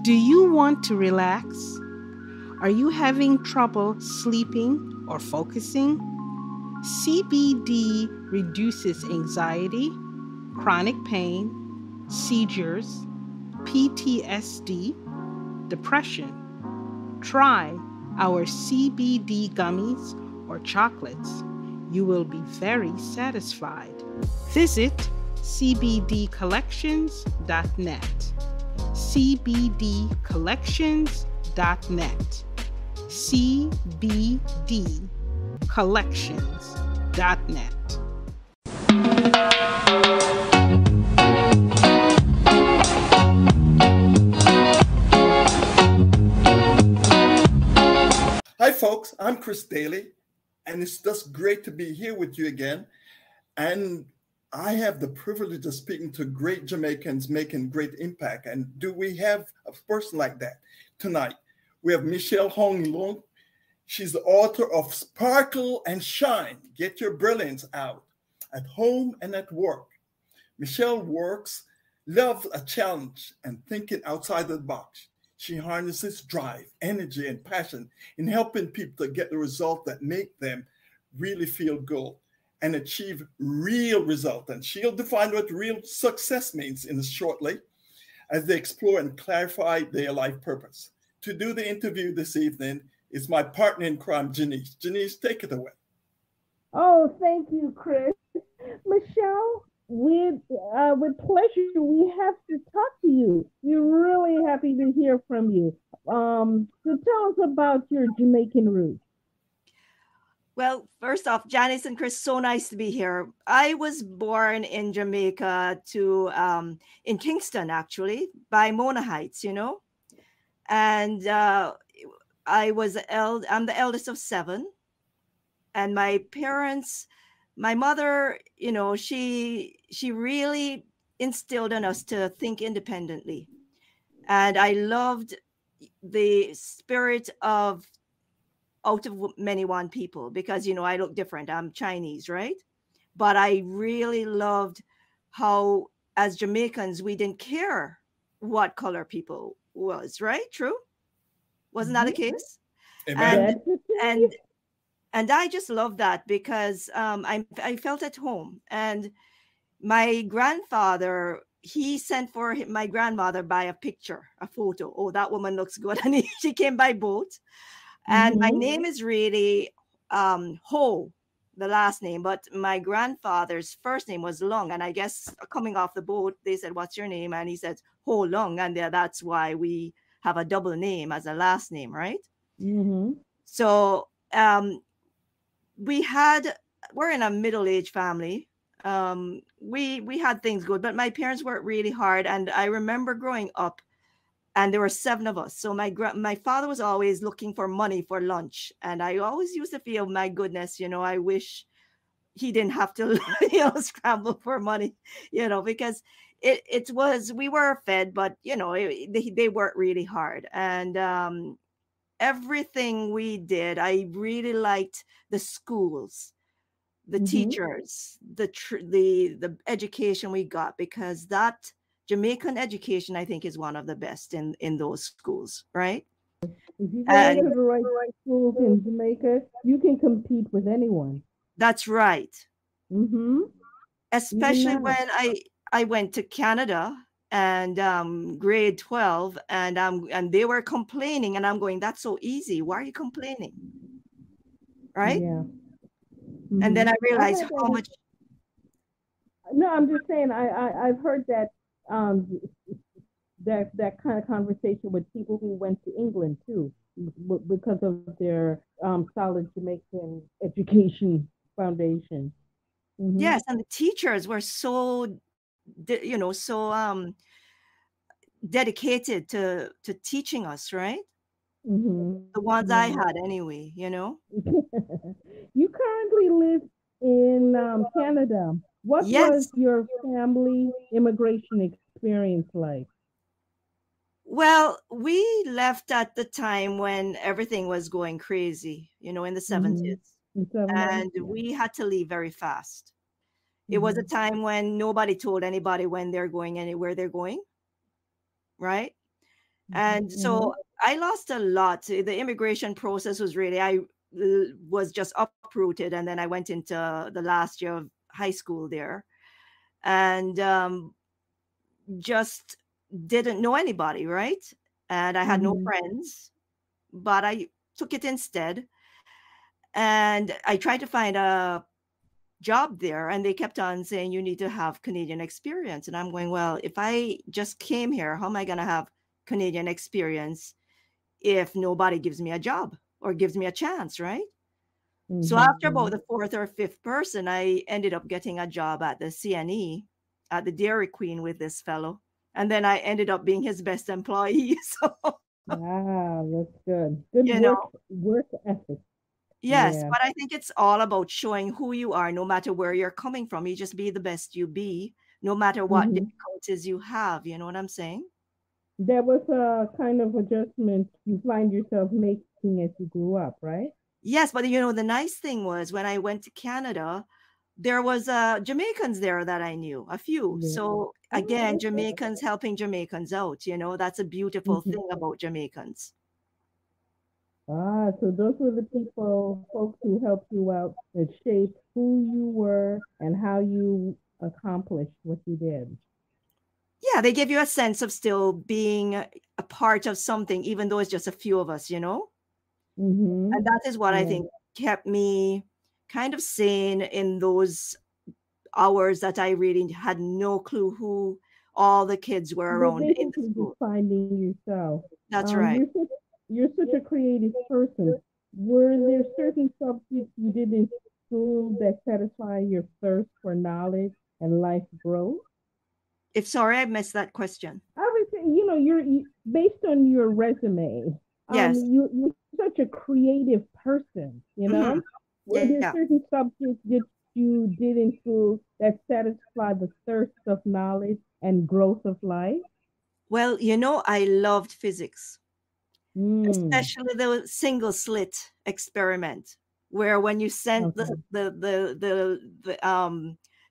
Do you want to relax? Are you having trouble sleeping or focusing? CBD reduces anxiety, chronic pain, seizures, PTSD, depression. Try our CBD gummies or chocolates. You will be very satisfied. Visit cbdcollections.net. cbdcollections.net. cbdcollections.net. Hi folks, I'm Chris Daley, and it's just great to be here with you again. And I have the privilege of speaking to great Jamaicans making great impact. And do we have a person like that tonight? We have Michele Ho Lung. She's the author of Sparkle and Shine, Get Your Brilliance Out at Home and at Work. Michele loves a challenge and thinking outside the box. She harnesses drive, energy, and passion in helping people to get the result that make them really feel good and achieve real result. And she'll define what real success means in shortly as they explore and clarify their life purpose. To do the interview this evening is my partner in crime, Janice. Janice, take it away. Oh, thank you, Chris. Michele, with pleasure, we have to talk to you. We're really happy to hear from you. So tell us about your Jamaican roots. Well, first off, Janice and Chris, so nice to be here. I was born in Jamaica in Kingston, actually, by Mona Heights, and I'm the eldest of 7, and my parents, my mother, she really instilled in us to think independently. And I loved the spirit of out of many one people because, I look different. I'm Chinese, right? But I really loved how, as Jamaicans, we didn't care what color people was, right? True? Wasn't that the case? Amen. And I just love that because I felt at home. And my grandfather, he sent for my grandmother by a photo. Oh, that woman looks good. And she came by boat. And my name is really Ho, the last name. But my grandfather's first name was Lung. And I guess coming off the boat, they said, "What's your name?" And he said, Ho Lung. And that's why we have a double name as a last name, right? Mm-hmm. So we're in a middle-aged family. We had things good, but my parents worked really hard. And I remember growing up, and there were 7 of us. So my father was always looking for money for lunch. And I always used to feel, my goodness, I wish he didn't have to, scramble for money, because we were fed, but, they worked really hard. And everything we did, I really liked the schools, the teachers, the education we got, because that Jamaican education, I think, is one of the best in those schools, right? If you go to the right schools in Jamaica, you can compete with anyone. That's right. Mm-hmm. Especially when I went to Canada and grade 12, and they were complaining, and I'm going, "That's so easy. Why are you complaining?" Right? Yeah. Mm-hmm. And then I realized how much. No, I'm just saying. I've heard that that kind of conversation with people who went to England too, because of their solid Jamaican education foundation. Mm-hmm. Yes, and the teachers were so dedicated to teaching us, right? Mm-hmm. The ones I had anyway, You currently live in Canada. What was your family immigration experience like? Well, we left at the time when everything was going crazy, in the 70s. And we had to leave very fast. It was a time when nobody told anybody when they're going, anywhere they're going, right? And so I lost a lot. The immigration process was really, I was just uprooted. And then I went into the last year of high school there and just didn't know anybody, right? And I had no friends, but I took it instead. And I tried to find a job there, and they kept on saying, you need to have Canadian experience. And I'm going, well, if I just came here, how am I going to have Canadian experience if nobody gives me a job or gives me a chance, right? So after about the fourth or fifth person, I ended up getting a job at the CNE, at the Dairy Queen with this fellow. And then I ended up being his best employee. So, wow, that's good. Good you know, work ethic. yes, Yeah. but I think it's all about showing who you are, no matter where you're coming from. You just be the best you be, no matter what difficulties you have. You know what I'm saying? There was a kind of adjustment you find yourself making as you grew up, right? Yes, but you know, the nice thing was when I went to Canada, there was Jamaicans there that I knew, a few. Yeah. So again, Jamaicans helping Jamaicans out, you know, that's a beautiful thing about Jamaicans. Ah, so those were the folks who helped you out that shaped who you were and how you accomplished what you did. Yeah, they give you a sense of still being a part of something, even though it's just a few of us, you know? And that is what I think kept me kind of sane in those hours that I really had no clue who all the kids were around in the Basically, school. just finding yourself. That's right. You're such a creative person. Were there certain subjects you did in school that satisfy your thirst for knowledge and life growth? Sorry, I missed that question. I would say, you're based on your resume. Yes. You're such a creative person. Were there certain subjects that you did in school that satisfy the thirst of knowledge and growth of life? Well, I loved physics, especially the single slit experiment, where when you sent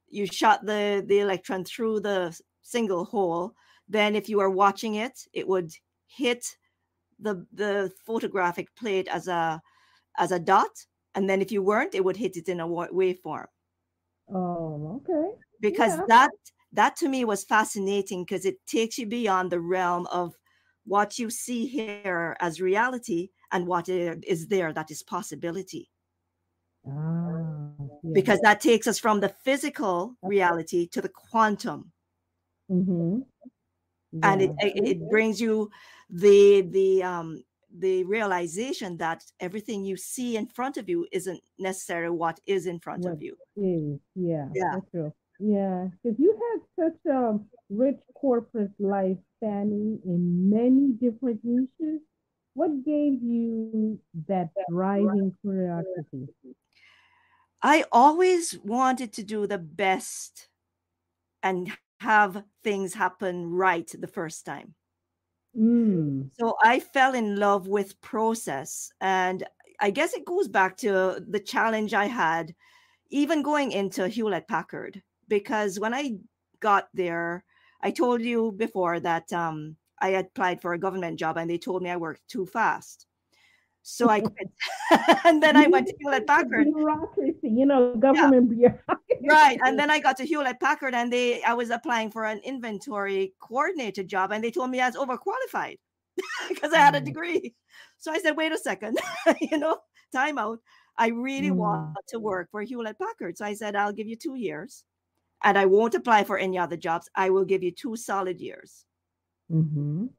you shot the electron through the single hole, then if you were watching it, it would hit the photographic plate as a dot, and then if you weren't, it would hit it in a waveform. Oh, okay. Because that to me was fascinating, because it takes you beyond the realm of what you see here as reality and what is there that is possibility. Because that takes us from the physical reality to the quantum. And it brings you the realization that everything you see in front of you isn't necessarily what is in front of you. That's true. Yeah, because you had such a rich corporate life, spanning in many different niches. What gave you that driving curiosity? I always wanted to do the best and have things happen right the first time. So I fell in love with process. And I guess it goes back to the challenge I had even going into Hewlett Packard, because when I got there, I told you before that I applied for a government job and they told me I worked too fast. So I quit. And then I went to Hewlett Packard. Bureaucracy, government bureaucracy. Right. And then I got to Hewlett Packard and I was applying for an inventory coordinator job, and they told me I was overqualified because I had a degree. So I said, wait a second, time out. I really want to work for Hewlett Packard. So I said, I'll give you 2 years and I won't apply for any other jobs. I will give you 2 solid years. And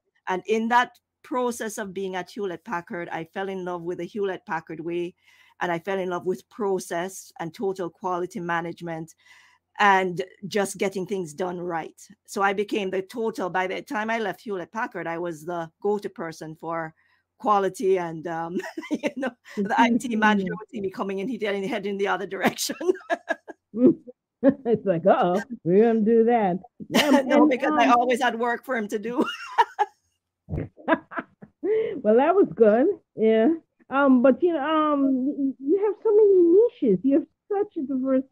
in that process of being at Hewlett Packard, I fell in love with the Hewlett Packard way, and I fell in love with process and total quality management and just getting things done right. So I became by the time I left Hewlett Packard, I was the go-to person for quality, and the IT manager would see me coming in, he'd head in the other direction. It's like, we're gonna do that. No, because I always had work for him to do. Well, that was good. Yeah. But you have so many niches. You have such a diverse.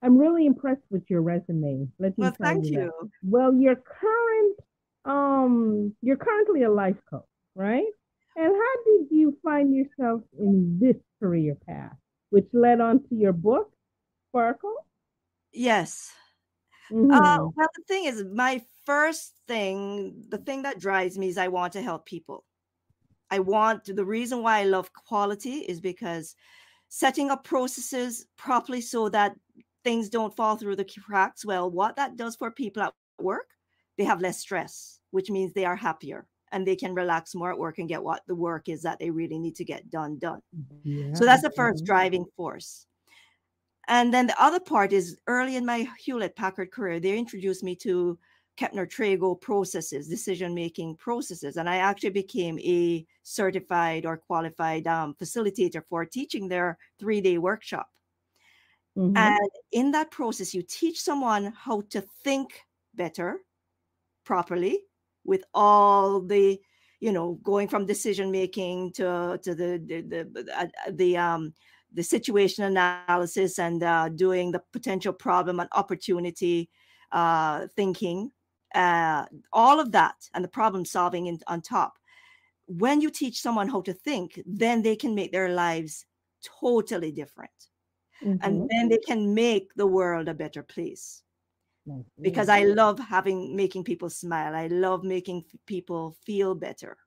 I'm really impressed with your resume. Well, thank you. Well, your current You're currently a life coach, right? And how did you find yourself in this career path, which led on to your book, Sparkle? Yes. Mm-hmm. Well, the thing is, my first thing, the thing that drives me is I want to help people. The reason why I love quality is because setting up processes properly so that things don't fall through the cracks. Well, what that does for people at work, they have less stress, which means they are happier and they can relax more at work and get what the work is that they really need to get done. So Yeah. that's the first Mm-hmm. driving force. And then the other part is early in my Hewlett Packard career, they introduced me to Kepner Trago processes, decision making processes. And I actually became a certified or qualified facilitator for teaching their 3-day workshop. Mm-hmm. And in that process, you teach someone how to think better, properly, with all the, going from decision making to the situation analysis and doing the potential problem and opportunity thinking, all of that, and the problem solving on top. When you teach someone how to think, then they can make their lives totally different, and Mm-hmm. then they can make the world a better place, I because see. I love making people smile. I love making people feel better.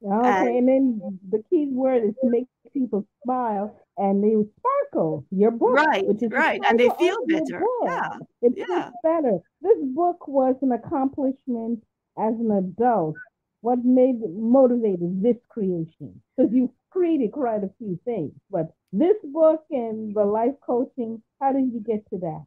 And Okay, and then the key word is to make people smile, and they sparkle. Your book, right, which is the right. And they title of feel your better. book, Yeah. it fits Yeah. better. This book was an accomplishment as an adult. What made motivated this creation? Because you created quite a few things, but this book and the life coaching, how did you get to that?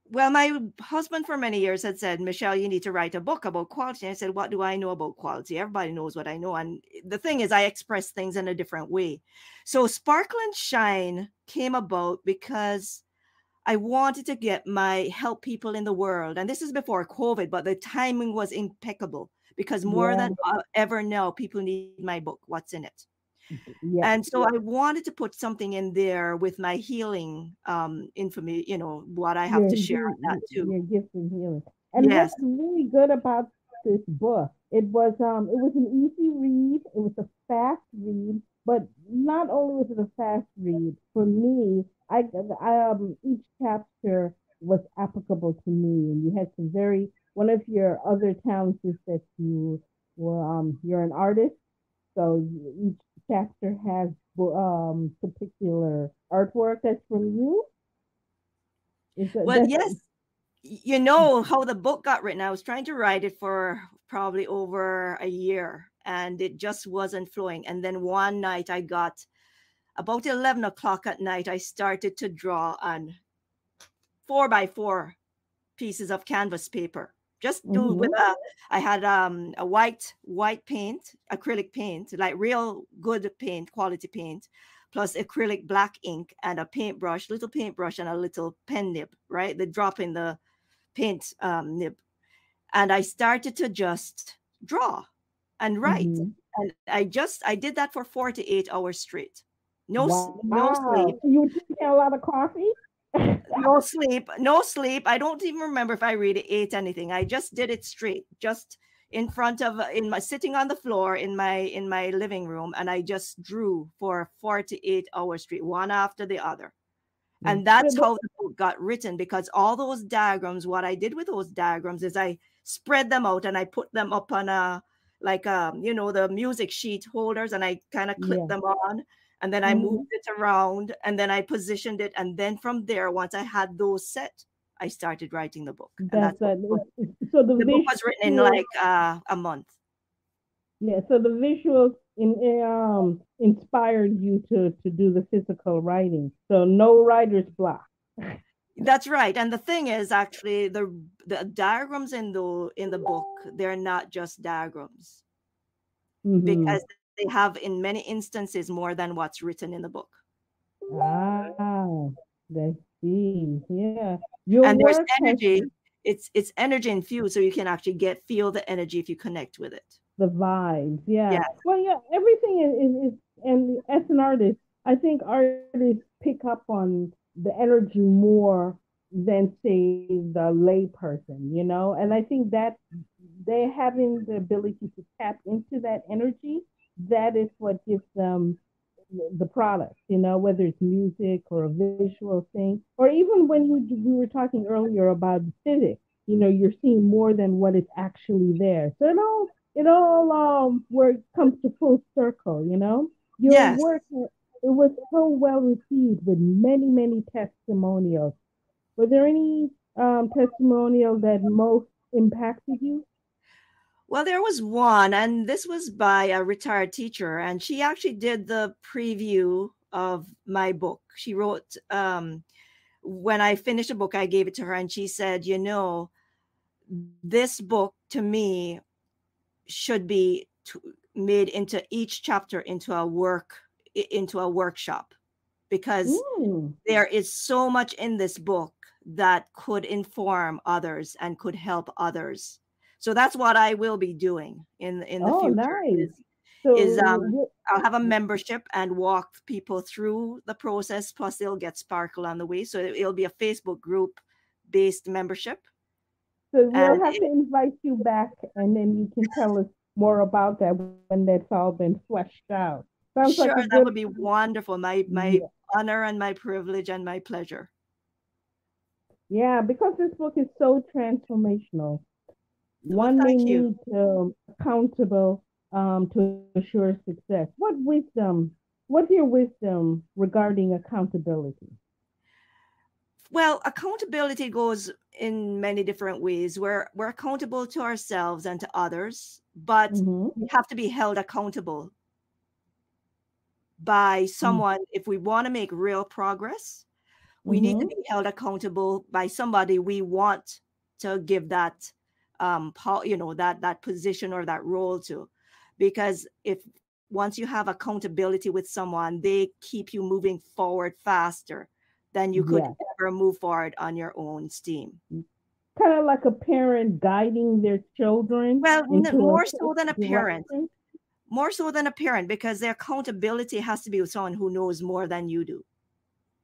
Well, my husband for many years had said, Michelle, you need to write a book about quality. And I said, what do I know about quality? Everybody knows what I know. And the thing is, I express things in a different way. So Sparkle and Shine came about because I wanted to help people in the world. And this is before COVID, but the timing was impeccable because more Yeah, than ever now, people need my book. What's in it? yes, And so I wanted to put something in there with my healing information, what I have your to share on that too. your gifts and healing. And Yes. what's really good about this book, it was an easy read, it was a fast read, but not only was it a fast read, for me, each chapter was applicable to me, and you had some very one of your other talents is that you're an artist, so each chapter has particular artwork that's from you. Is that Well, that's yes, you know how the book got written. I was trying to write it for probably over a year and it just wasn't flowing. And then one night I got about 11 o'clock at night, I started to draw on 4 by 4 pieces of canvas paper. Just do with mm-hmm. I had a white paint, acrylic paint, like real good paint, quality paint, plus acrylic black ink and a paintbrush, little paintbrush and a little pen nib, right? The drop in the paint nib. And I started to just draw and write. Mm-hmm. And I did that for 48 hours straight. No Wow. sleep, So you were drinking a lot of coffee? no sleep. I don't even remember if I really ate anything. I just did it straight, just in front of in my sitting on the floor in my living room, and I just drew for 48 hours straight, one after the other. Yeah. And that's how the book got written, because all those diagrams, what I did with those diagrams is I spread them out and I put them up on a like the music sheet holders, and I kind of clipped Yeah. them on, and then I Mm-hmm. moved it around, and then I positioned it, and then from there, once I had those set, I started writing the book. And That's that's what so the the book was written in visual, like a month. yeah. So the visuals inspired you to do the physical writing. So no writer's block. That's right. And the thing is, actually, the diagrams in the book, they're not just diagrams, Mm-hmm. because they have in many instances more than what's written in the book. Ah, let's see. Yeah. Your And there's work has energy. It's energy infused, so you can actually feel the energy if you connect with it. the vibes. Yeah. Yeah, Well, yeah, everything is and as an artist, I think artists pick up on the energy more than say the lay person, you know? And I think that they having the ability to tap into that energy, that is what gives them the product, whether it's music or a visual thing, or even when we were talking earlier about physics, you're seeing more than what is actually there. So it all work comes to full circle. Your Yes. work, it was so well received with many, many testimonials. Were there any testimonial that most impacted you? Well, there was one, and this was by a retired teacher, and she actually did the preview of my book. She wrote, when I finished the book, I gave it to her, and she said, this book to me should be made into each chapter into a workshop, because there is so much in this book that could inform others and could help others. So that's what I will be doing in the Oh, future. nice. I'll have a membership and walk people through the process. Plus, they'll get Sparkle on the way. So it'll be a Facebook group based membership. So we'll have to invite you back, and then you can tell us more about that when that's all been fleshed out. Sounds sure, like that would be wonderful. My honor and my privilege and my pleasure. Yeah, because this book is so transformational. One may need accountable to assure success. What's your wisdom regarding accountability? Well, accountability goes in many different ways. We're accountable to ourselves and to others, but we have to be held accountable by someone. If we want to make real progress, we need to be held accountable by somebody we want to give that that position or that role to. Because if once you have accountability with someone, they keep you moving forward faster than you could ever move forward on your own steam. Kind of like a parent guiding their children. Well, more so than a parent. More so than a parent, because the accountability has to be with someone who knows more than you do,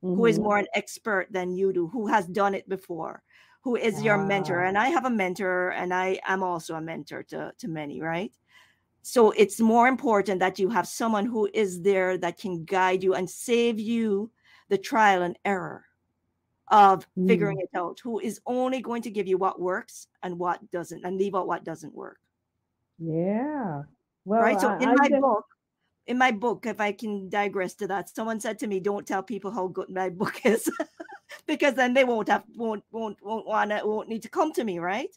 who is more an expert than you do, who has done it before, who is your mentor. And I have a mentor, and I am also a mentor to many, right? So it's more important that you have someone who is there that can guide you and save you the trial and error of figuring it out, who is only going to give you what works and what doesn't, and leave out what doesn't work. Yeah. Well, right. So in my book, if I can digress to that, someone said to me, "Don't tell people how good my book is," because then they won't need to come to me, right?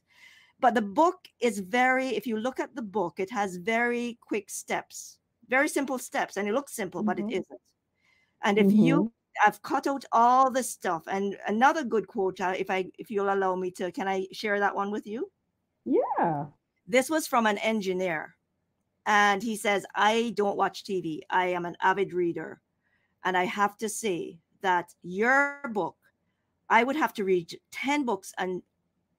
But the book is if you look at the book, it has very quick steps, very simple steps, and it looks simple, but it isn't. And if I've cut out all this stuff. And another good quote, if you'll allow me to, can I share that one with you? Yeah. This was from an engineer. And he says, "I don't watch TV. I am an avid reader. And I have to say that your book, I would have to read 10 books and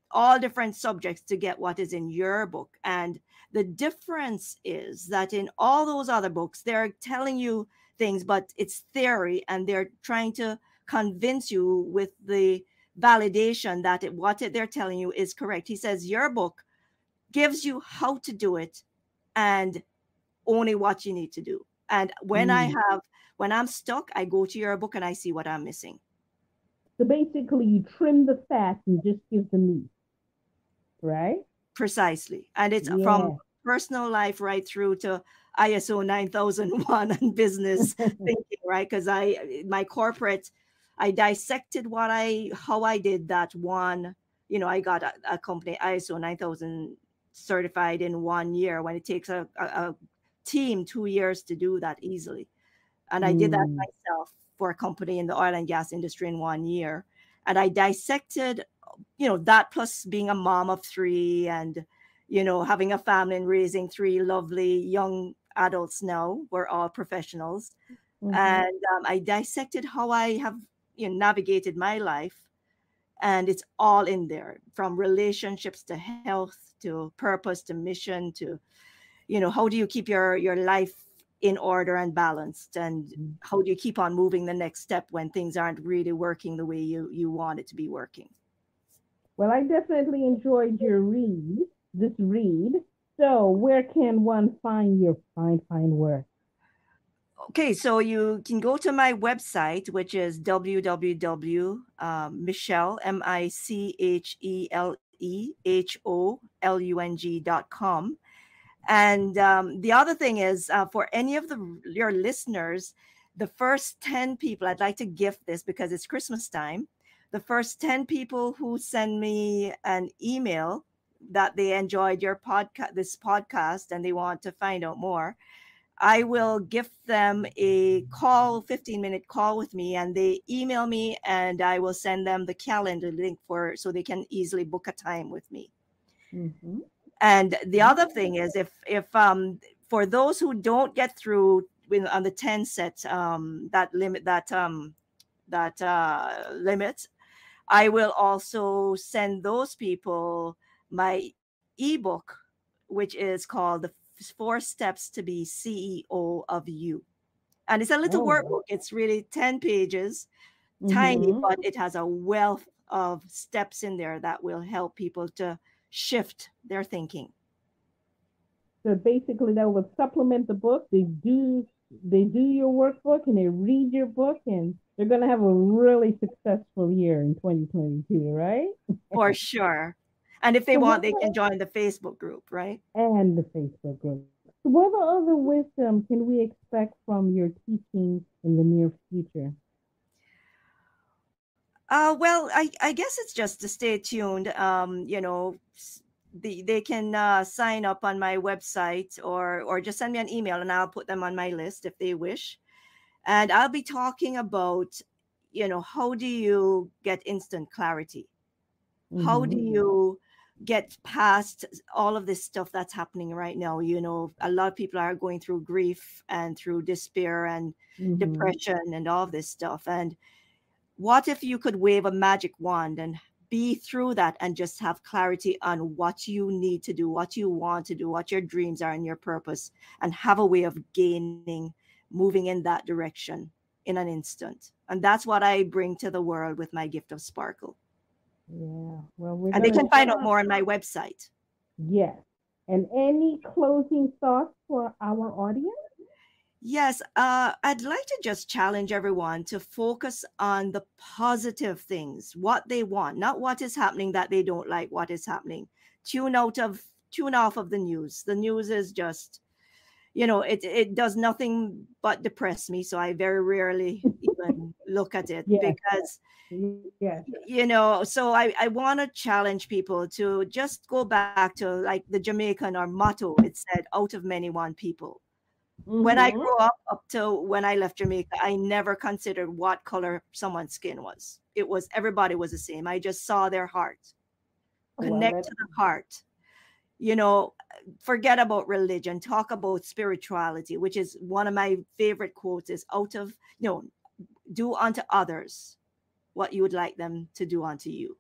all different subjects to get what is in your book. And the difference is that in all those other books, they're telling you things, but it's theory, and they're trying to convince you with the validation that what they're telling you is correct." He says, "Your book gives you how to do it and only what you need to do. And when when I'm stuck, I go to your book and I see what I'm missing." So basically, you trim the fat and just give the meat, right? Precisely. And it's from personal life right through to ISO 9001 and business thinking, right? Because my corporate, I dissected how I did that one. I got a company ISO 9000 certified in 1 year, when it takes a team 2 years to do that easily. And I did that myself for a company in the oil and gas industry in 1 year. And I dissected, that plus being a mom of 3 and, having a family and raising 3 lovely young adults now. We're all professionals. And I dissected how I have navigated my life. And it's all in there, from relationships to health to purpose to mission to, how do you keep your life in order and balanced, and how do you keep on moving the next step when things aren't really working the way you want it to be working. Well, I definitely enjoyed your read. this read. So where can one find your fine work? Okay, so you can go to my website, which is www Michele MICHELEHOLUNG.com. And the other thing is, for any of your listeners, the first 10 people, I'd like to gift this because it's Christmas time. The first 10 people who send me an email that they enjoyed this podcast, and they want to find out more, I will gift them a call, 15-minute call with me, and they email me, and I will send them the calendar link so they can easily book a time with me. Mm-hmm. And the other thing is, if for those who don't get through on the 10 set, that limit, I will also send those people my ebook, which is called the 4 Steps to be CEO of You. And it's a little Oh. workbook. It's really 10 pages, tiny, Mm-hmm. but it has a wealth of steps in there that will help people to shift their thinking. So basically, that would supplement the book. They do your workbook and they read your book, and they're gonna have a really successful year in 2022, right? For sure. And if they So want, what they can join the Facebook group, right? and the Facebook group. So what other wisdom can we expect from your teaching in the near future? Well, I guess it's just to stay tuned. They can sign up on my website, or just send me an email, and I'll put them on my list if they wish. And I'll be talking about, how do you get instant clarity? How do Mm-hmm. you get past all of this stuff that's happening right now? A lot of people are going through grief and through despair and Mm-hmm. depression and all of this stuff. And what if you could wave a magic wand and be through that and just have clarity on what you need to do, what you want to do, what your dreams are and your purpose, and have a way of moving in that direction in an instant? And that's what I bring to the world with my gift of sparkle. Yeah. Well, we're And they gonna can find out start. more on my website. Yes. And any closing thoughts for our audience? Yes, I'd like to just challenge everyone to focus on the positive things, what they want, not what is happening that they don't like, what is happening. Tune off of the news. The news is just, it does nothing but depress me. So I very rarely even look at it Yes. because, Yes. so I want to challenge people to just go back to like the Jamaican or motto. It said, out of many, one people. When I Mm-hmm. grew up to when I left Jamaica, I never considered what color someone's skin was. Everybody was the same. I just saw their heart. Well, Connect that's to the heart. You know, Forget about religion. Talk about spirituality, which is one of my favorite quotes is do unto others what you would like them to do unto you.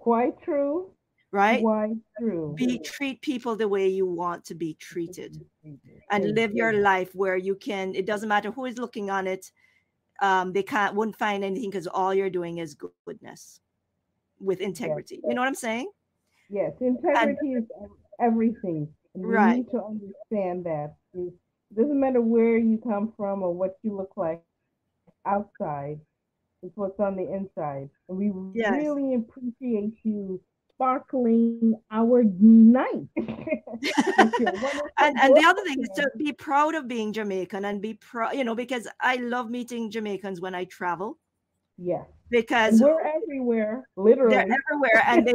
quite true. Right? Quite true. Treat people the way you want to be treated, and live your life where you can. It doesn't matter who is looking on it. They wouldn't find anything because all you're doing is goodness with Yes. integrity. You know what I'm saying? Yes. And Integrity is everything. And we right, need to understand that. It doesn't matter where you come from or what you look like outside, it's what's on the inside. And we yes. really appreciate you sparkling our night with your wonderful And the book. other thing is to be proud of being Jamaican and be proud, because I love meeting Jamaicans when I travel Yes. And because we're everywhere, they're literally. everywhere, and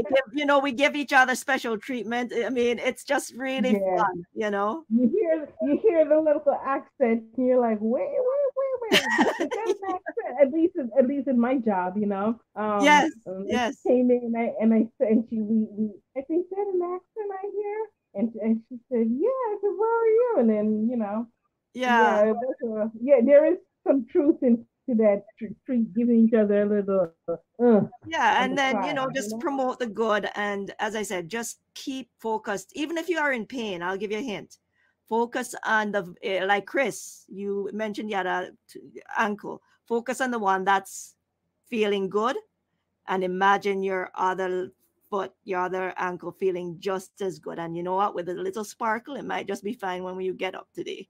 we give each other special treatment. I mean, it's just really Yeah. fun. You hear the little accent, and you're like, wait. Is that an accent? At least in my job, Yes, I yes. came in and I said, and she we I think, is that an accent I hear? And she said, yeah. I said, where are you? And then Yeah. yeah, there is some truth into that. Giving each other a little on the Yeah, and then, side. just promote the good. And as I said, just keep focused. Even if you are in pain, I'll give you a hint. Focus on like Chris, you mentioned you had a ankle. Focus on the one that's feeling good, and imagine your other foot, your other ankle feeling just as good. And you know what? With a little sparkle, it might just be fine when you get up today.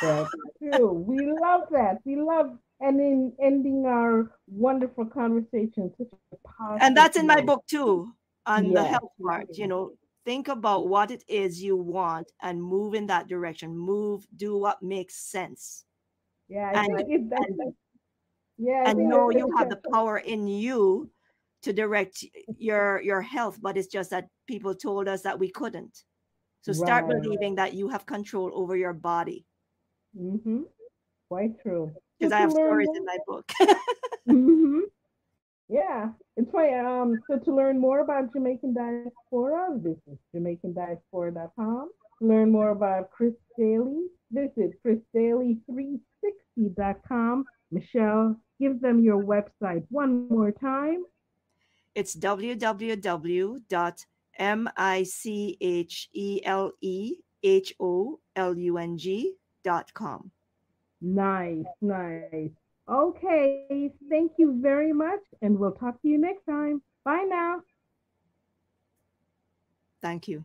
That's true. We love that. We love, and in ending our wonderful conversation, such a And positive that's in my note. book too, on the Yes. health part. You know, think about what it is you want and move in that direction. Move, do what makes sense. Yeah, I And think it's that. Yeah, I and think know it's you have the that. power in you to direct your health, but it's just that people told us that we couldn't. So start Right. believing that you have control over your body, Mm-hmm. Quite true. So because I to have learn stories more. in my book. Mm-hmm. Yeah, it's funny. So to learn more about Jamaican Diaspora, visit JamaicanDiaspora.com. Learn more about Chris Daley, visit ChrisDaley360.com. Michelle, give them your website one more time. It's www.micheleholung.com. Nice, nice. Okay, thank you very much, and we'll talk to you next time. Bye now. Thank you.